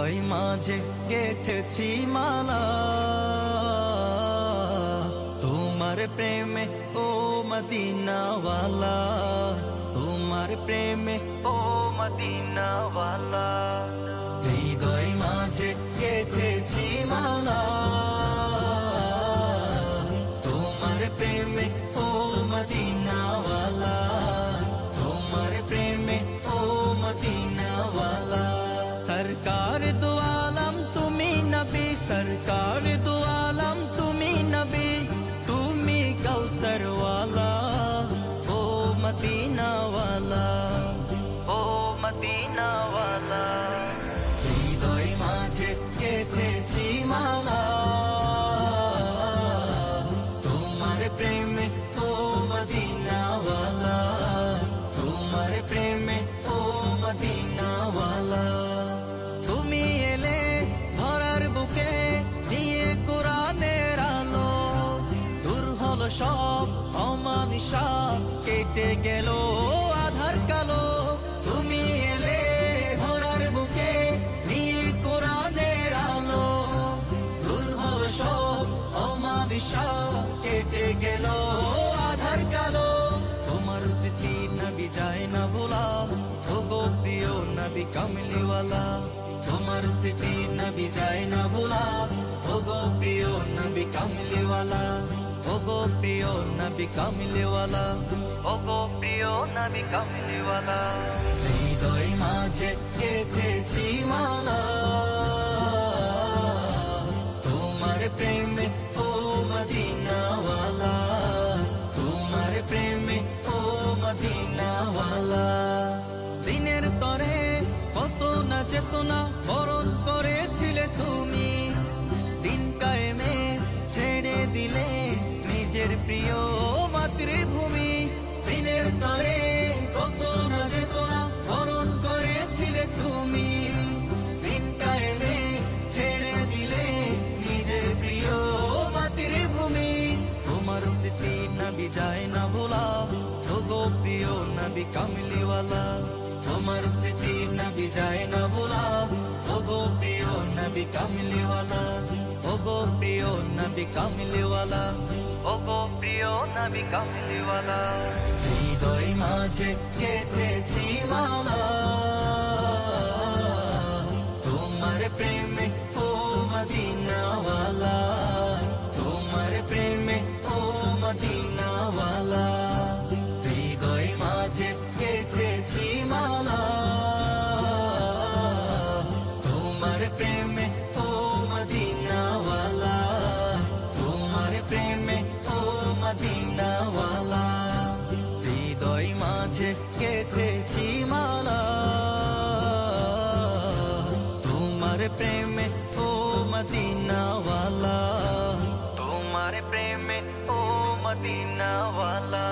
হৃদয় মাঝে গেথেছি মালা তোমার প্রেমে ও মদিনাওয়ালা, তোমার প্রেমে ও মদিনাওয়ালা। হৃদয় মাঝে গেথেছি মালা তোমার প্রেমে ও মদিনাওয়ালা, তোমার প্রেমে ও মদিনাওয়ালা। সরকার দো আলম তুমি নবী, সরকার দো আলম তুমি নবী, তুমি কৌসর ওয়ালা ও মদিনাওয়ালা, ও মদিনাওয়ালা। হৃদয় মাঝে গেথেছি মালা তোমার প্রেমে ও মদিনাওয়ালা, তোমার প্রেমে ও মদিনাওয়ালা। তুমি এলে ধরার বুকে নিয়ে কোরআনের আলো, দূর হলো সব অমানিসা, কেটে গেল আধার কালো। তুমি এলে ধরার বুকে নিয়ে কোরআনের আলো, দূর হলো সব অমানিসা, কেটে গেল আধার কালো। তোমার স্মৃতি নবী যায় না ভোলা, ও গো প্রিয় নবী কামলিওয়ালা, তোমার স্মৃতি নবী যায় না ভোলা, ও গো প্রিয় নবী কামলিওয়ালা, ও গো প্রিয় নবী কামলিওয়ালা, ও গো প্রিয় নবী কামলিওয়ালা। হৃদয় মাঝে গেথেছি মালা তোমার প্রেমে ও মদিনাওয়ালা, তোমার প্রেমে ও মদিনাওয়ালা। দিনের তরে কত না চেতনা বরণ করেছিলে তুমি, দিন কায়েমে ছেড়ে দিলে নিজের প্রিয় মাতৃভূমি। দিনের তরে কত না চেতনা বরণ করেছিলে তুমি, দিন কায়েমে ছেড়ে দিলে নিজের প্রিয় মাতৃভূমি। তোমার স্মৃতি নবী যায় না ভোলা, ও গো প্রিয় নবী কামলিওয়ালা, তোমার স্মৃতি নবী যায় না ভোলা, ও গো প্রিয় নবী কামলিওয়ালা, ও গো প্রিয় নবী কামলিওয়ালা, ও গো প্রিয় নবী কামলিওয়ালা। হৃদয় মাঝে গেথেছি মালা তোমার প্রেমে ও মদিনাওয়ালা, তোমার প্রেমে ও মদিনাওয়ালা। হৃদয় মাঝে গেথেছি মালা তোমার প্রেমে ও মদিনাওয়ালা, তোমার প্রেমে ও মদিনাওয়ালা। হৃদয় মাঝে গেথেছি মালা তোমার প্রেমে ও মদিনাওয়ালা, তোমার প্রেমে ও মদিনাওয়ালা।